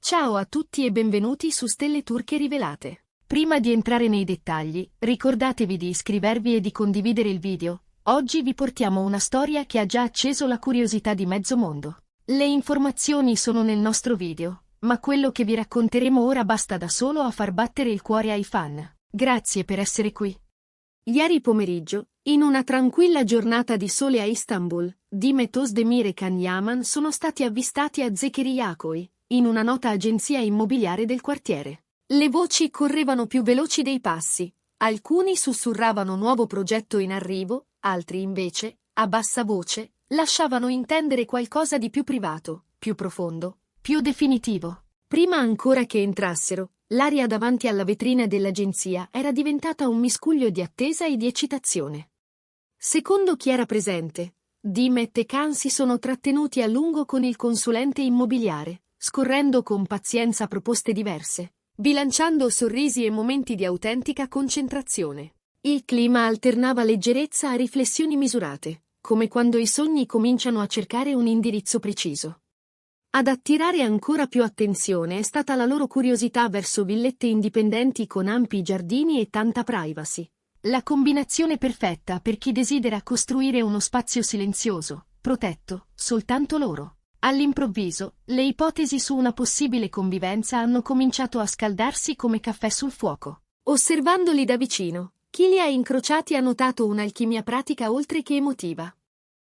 Ciao a tutti e benvenuti su Stelle Turche Rivelate. Prima di entrare nei dettagli, ricordatevi di iscrivervi e di condividere il video. Oggi vi portiamo una storia che ha già acceso la curiosità di mezzo mondo. Le informazioni sono nel nostro video, ma quello che vi racconteremo ora basta da solo a far battere il cuore ai fan. Grazie per essere qui. Ieri pomeriggio, in una tranquilla giornata di sole a Istanbul, Demet Özdemir e Can Yaman sono stati avvistati a Zekeriyaköy, in una nota agenzia immobiliare del quartiere. Le voci correvano più veloci dei passi, alcuni sussurravano nuovo progetto in arrivo, altri invece, a bassa voce, lasciavano intendere qualcosa di più privato, più profondo, più definitivo. Prima ancora che entrassero, l'aria davanti alla vetrina dell'agenzia era diventata un miscuglio di attesa e di eccitazione. Secondo chi era presente, Demet e Can si sono trattenuti a lungo con il consulente immobiliare, scorrendo con pazienza proposte diverse, bilanciando sorrisi e momenti di autentica concentrazione. Il clima alternava leggerezza a riflessioni misurate, come quando i sogni cominciano a cercare un indirizzo preciso. Ad attirare ancora più attenzione è stata la loro curiosità verso villette indipendenti con ampi giardini e tanta privacy. La combinazione perfetta per chi desidera costruire uno spazio silenzioso, protetto, soltanto loro. All'improvviso, le ipotesi su una possibile convivenza hanno cominciato a scaldarsi come caffè sul fuoco. Osservandoli da vicino, chi li ha incrociati ha notato un'alchimia pratica oltre che emotiva.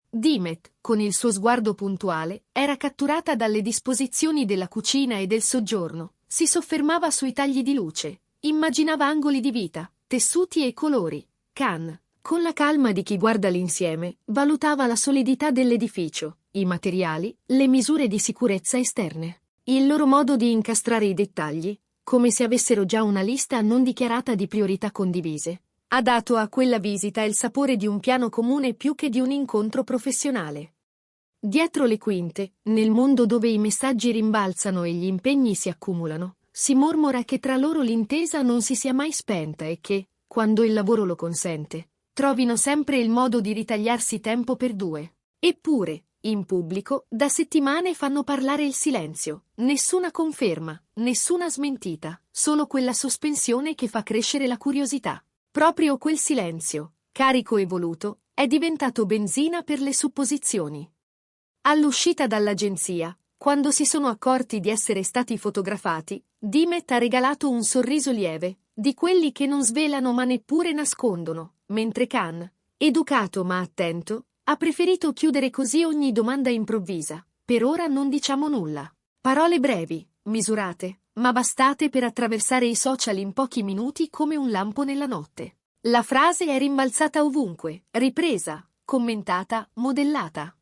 Demet, con il suo sguardo puntuale, era catturata dalle disposizioni della cucina e del soggiorno, si soffermava sui tagli di luce, immaginava angoli di vita, tessuti e colori. Can, con la calma di chi guarda l'insieme, valutava la solidità dell'edificio, i materiali, le misure di sicurezza esterne. Il loro modo di incastrare i dettagli, come se avessero già una lista non dichiarata di priorità condivise, ha dato a quella visita il sapore di un piano comune più che di un incontro professionale. Dietro le quinte, nel mondo dove i messaggi rimbalzano e gli impegni si accumulano, si mormora che tra loro l'intesa non si sia mai spenta e che, quando il lavoro lo consente, trovino sempre il modo di ritagliarsi tempo per due. Eppure, in pubblico, da settimane fanno parlare il silenzio, nessuna conferma, nessuna smentita, solo quella sospensione che fa crescere la curiosità. Proprio quel silenzio, carico e voluto, è diventato benzina per le supposizioni. All'uscita dall'agenzia, quando si sono accorti di essere stati fotografati, Demet ha regalato un sorriso lieve, di quelli che non svelano ma neppure nascondono, mentre Can, educato ma attento, ha preferito chiudere così ogni domanda improvvisa. Per ora non diciamo nulla. Parole brevi, misurate, ma bastate per attraversare i social in pochi minuti come un lampo nella notte. La frase è rimbalzata ovunque, ripresa, commentata, modellata.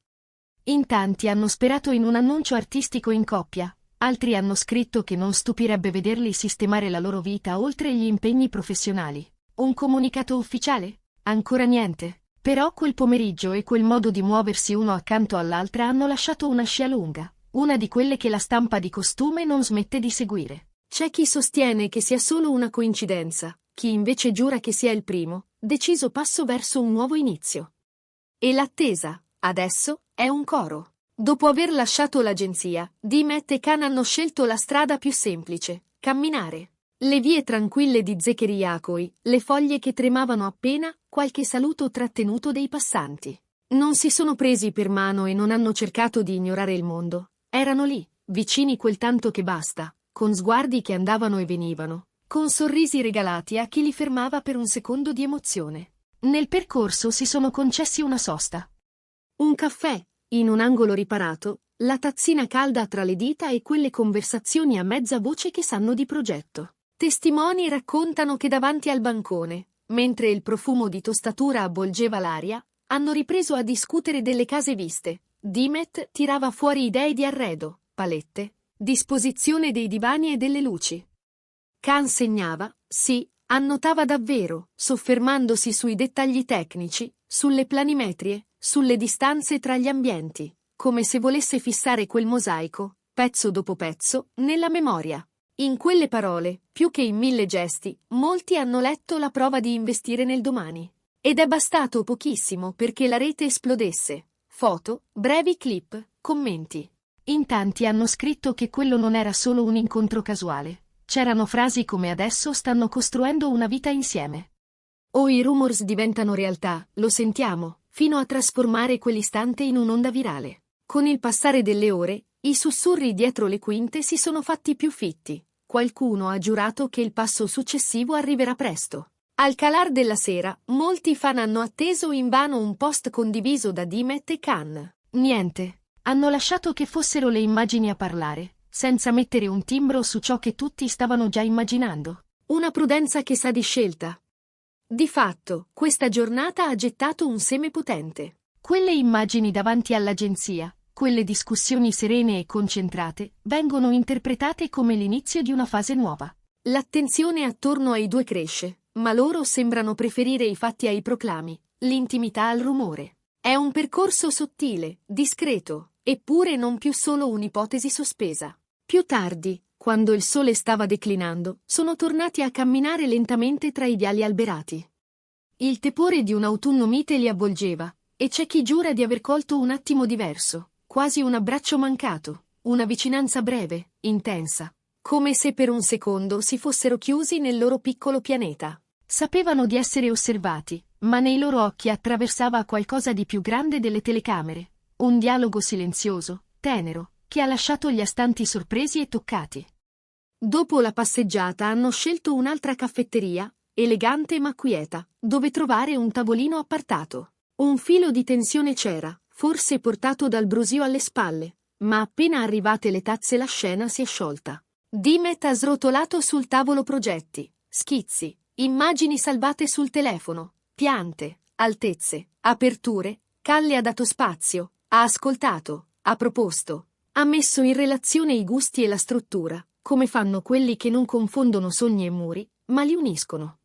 In tanti hanno sperato in un annuncio artistico in coppia, altri hanno scritto che non stupirebbe vederli sistemare la loro vita oltre gli impegni professionali. Un comunicato ufficiale? Ancora niente. Però quel pomeriggio e quel modo di muoversi uno accanto all'altra hanno lasciato una scia lunga, una di quelle che la stampa di costume non smette di seguire. C'è chi sostiene che sia solo una coincidenza, chi invece giura che sia il primo, deciso passo verso un nuovo inizio. E l'attesa, adesso, è un coro. Dopo aver lasciato l'agenzia, Demet e Can hanno scelto la strada più semplice, camminare. Le vie tranquille di Zekeriyaköy, le foglie che tremavano appena, qualche saluto trattenuto dei passanti. Non si sono presi per mano e non hanno cercato di ignorare il mondo. Erano lì, vicini quel tanto che basta, con sguardi che andavano e venivano, con sorrisi regalati a chi li fermava per un secondo di emozione. Nel percorso si sono concessi una sosta. Un caffè, in un angolo riparato, la tazzina calda tra le dita e quelle conversazioni a mezza voce che sanno di progetto. Testimoni raccontano che davanti al bancone, mentre il profumo di tostatura avvolgeva l'aria, hanno ripreso a discutere delle case viste. Demet tirava fuori idee di arredo, palette, disposizione dei divani e delle luci. Can segnava, sì, annotava davvero, soffermandosi sui dettagli tecnici, sulle planimetrie, sulle distanze tra gli ambienti, come se volesse fissare quel mosaico, pezzo dopo pezzo, nella memoria. In quelle parole, più che in 1000 gesti, molti hanno letto la prova di investire nel domani. Ed è bastato pochissimo perché la rete esplodesse. Foto, brevi clip, commenti. In tanti hanno scritto che quello non era solo un incontro casuale. C'erano frasi come adesso stanno costruendo una vita insieme. O i rumors diventano realtà, lo sentiamo, fino a trasformare quell'istante in un'onda virale. Con il passare delle ore, i sussurri dietro le quinte si sono fatti più fitti. Qualcuno ha giurato che il passo successivo arriverà presto. Al calar della sera, molti fan hanno atteso invano un post condiviso da Dimet e Khan. Niente. Hanno lasciato che fossero le immagini a parlare, senza mettere un timbro su ciò che tutti stavano già immaginando. Una prudenza che sa di scelta. Di fatto, questa giornata ha gettato un seme potente. Quelle immagini davanti all'agenzia, quelle discussioni serene e concentrate, vengono interpretate come l'inizio di una fase nuova. L'attenzione attorno ai due cresce, ma loro sembrano preferire i fatti ai proclami, l'intimità al rumore. È un percorso sottile, discreto, eppure non più solo un'ipotesi sospesa. Più tardi, quando il sole stava declinando, sono tornati a camminare lentamente tra i viali alberati. Il tepore di un autunno mite li avvolgeva, e c'è chi giura di aver colto un attimo diverso, quasi un abbraccio mancato, una vicinanza breve, intensa, come se per un secondo si fossero chiusi nel loro piccolo pianeta. Sapevano di essere osservati, ma nei loro occhi attraversava qualcosa di più grande delle telecamere. Un dialogo silenzioso, tenero, che ha lasciato gli astanti sorpresi e toccati. Dopo la passeggiata hanno scelto un'altra caffetteria, elegante ma quieta, dove trovare un tavolino appartato. Un filo di tensione c'era, forse portato dal brusio alle spalle, ma appena arrivate le tazze la scena si è sciolta. Dimet ha srotolato sul tavolo progetti, schizzi, immagini salvate sul telefono, piante, altezze, aperture. Kalle ha dato spazio. Ha ascoltato, ha proposto, ha messo in relazione i gusti e la struttura, come fanno quelli che non confondono sogni e muri, ma li uniscono.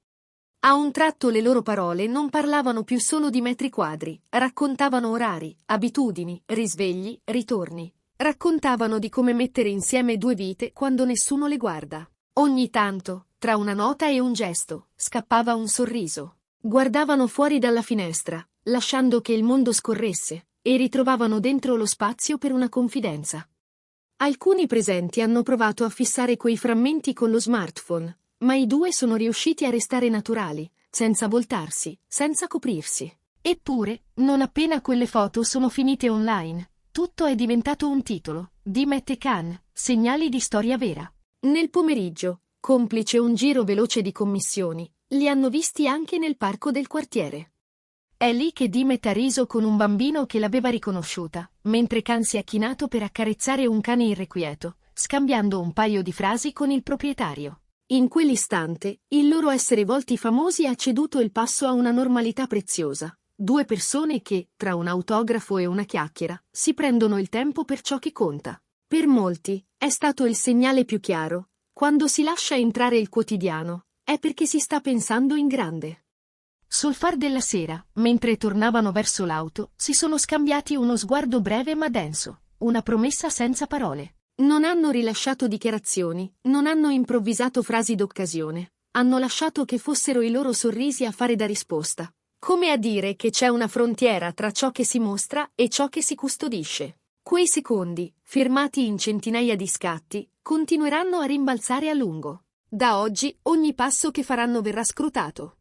A un tratto le loro parole non parlavano più solo di metri quadri, raccontavano orari, abitudini, risvegli, ritorni. Raccontavano di come mettere insieme due vite quando nessuno le guarda. Ogni tanto, tra una nota e un gesto, scappava un sorriso. Guardavano fuori dalla finestra, lasciando che il mondo scorresse, e ritrovavano dentro lo spazio per una confidenza. Alcuni presenti hanno provato a fissare quei frammenti con lo smartphone, ma i due sono riusciti a restare naturali, senza voltarsi, senza coprirsi. Eppure, non appena quelle foto sono finite online, tutto è diventato un titolo, Dimet e Khan, segnali di storia vera. Nel pomeriggio, complice un giro veloce di commissioni, li hanno visti anche nel parco del quartiere. È lì che Dimet ha riso con un bambino che l'aveva riconosciuta, mentre Khan si è chinato per accarezzare un cane irrequieto, scambiando un paio di frasi con il proprietario. In quell'istante, il loro essere volti famosi ha ceduto il passo a una normalità preziosa. Due persone che, tra un autografo e una chiacchiera, si prendono il tempo per ciò che conta. Per molti, è stato il segnale più chiaro. Quando si lascia entrare il quotidiano, è perché si sta pensando in grande. Sul far della sera, mentre tornavano verso l'auto, si sono scambiati uno sguardo breve ma denso, una promessa senza parole. Non hanno rilasciato dichiarazioni, non hanno improvvisato frasi d'occasione, hanno lasciato che fossero i loro sorrisi a fare da risposta. Come a dire che c'è una frontiera tra ciò che si mostra e ciò che si custodisce. Quei secondi, firmati in centinaia di scatti, continueranno a rimbalzare a lungo. Da oggi, ogni passo che faranno verrà scrutato.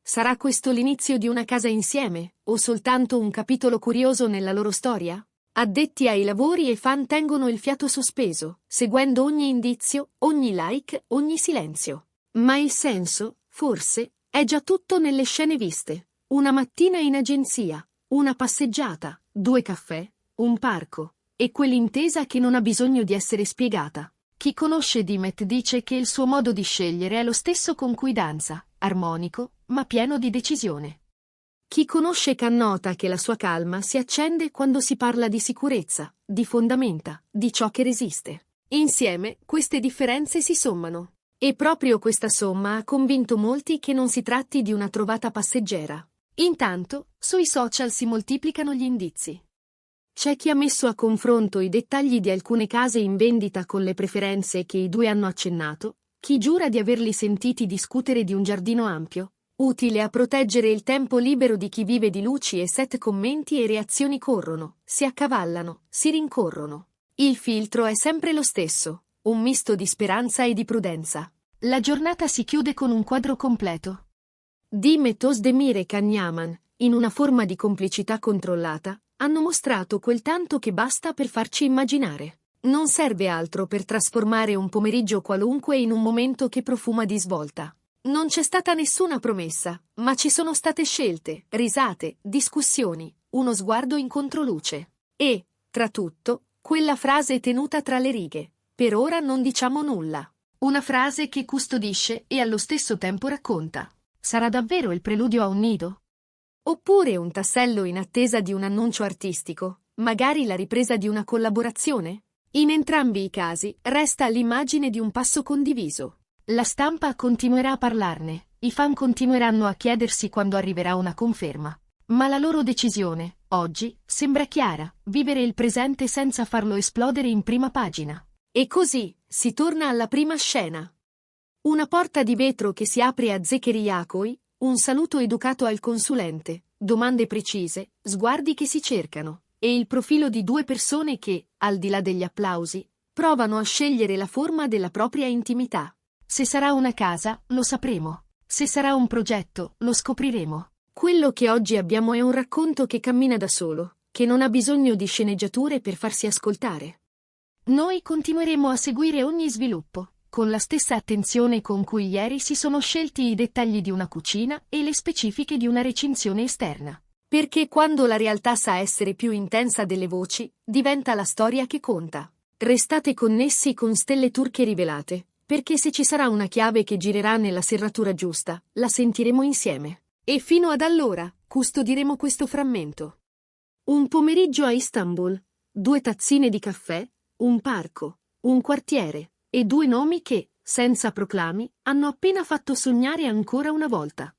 Sarà questo l'inizio di una casa insieme, o soltanto un capitolo curioso nella loro storia? Addetti ai lavori e fan tengono il fiato sospeso, seguendo ogni indizio, ogni like, ogni silenzio. Ma il senso, forse, è già tutto nelle scene viste. Una mattina in agenzia, una passeggiata, 2 caffè, un parco, e quell'intesa che non ha bisogno di essere spiegata. Chi conosce Dimet dice che il suo modo di scegliere è lo stesso con cui danza, armonico, ma pieno di decisione. Chi conosce Khan nota che la sua calma si accende quando si parla di sicurezza, di fondamenta, di ciò che resiste. Insieme, queste differenze si sommano. E proprio questa somma ha convinto molti che non si tratti di una trovata passeggera. Intanto, sui social si moltiplicano gli indizi. C'è chi ha messo a confronto i dettagli di alcune case in vendita con le preferenze che i due hanno accennato, chi giura di averli sentiti discutere di un giardino ampio, utile a proteggere il tempo libero di chi vive di luci e set. Commenti e reazioni corrono, si accavallano, si rincorrono. Il filtro è sempre lo stesso, un misto di speranza e di prudenza. La giornata si chiude con un quadro completo. Dim e Özdemir e Can Yaman, in una forma di complicità controllata, hanno mostrato quel tanto che basta per farci immaginare. Non serve altro per trasformare un pomeriggio qualunque in un momento che profuma di svolta. Non c'è stata nessuna promessa, ma ci sono state scelte, risate, discussioni, uno sguardo in controluce. E, tra tutto, quella frase tenuta tra le righe: per ora non diciamo nulla. Una frase che custodisce e allo stesso tempo racconta. Sarà davvero il preludio a un nido? Oppure un tassello in attesa di un annuncio artistico, magari la ripresa di una collaborazione? In entrambi i casi resta l'immagine di un passo condiviso. La stampa continuerà a parlarne, i fan continueranno a chiedersi quando arriverà una conferma. Ma la loro decisione, oggi, sembra chiara: vivere il presente senza farlo esplodere in prima pagina. E così, si torna alla prima scena. Una porta di vetro che si apre a Zekeriakoi, un saluto educato al consulente, domande precise, sguardi che si cercano, e il profilo di due persone che, al di là degli applausi, provano a scegliere la forma della propria intimità. Se sarà una casa, lo sapremo. Se sarà un progetto, lo scopriremo. Quello che oggi abbiamo è un racconto che cammina da solo, che non ha bisogno di sceneggiature per farsi ascoltare. Noi continueremo a seguire ogni sviluppo, con la stessa attenzione con cui ieri si sono scelti i dettagli di una cucina e le specifiche di una recinzione esterna. Perché quando la realtà sa essere più intensa delle voci, diventa la storia che conta. Restate connessi con Stelle Turche Rivelate, perché se ci sarà una chiave che girerà nella serratura giusta, la sentiremo insieme. E fino ad allora, custodiremo questo frammento. Un pomeriggio a Istanbul, 2 tazzine di caffè, un parco, un quartiere, e 2 nomi che, senza proclami, hanno appena fatto sognare ancora una volta.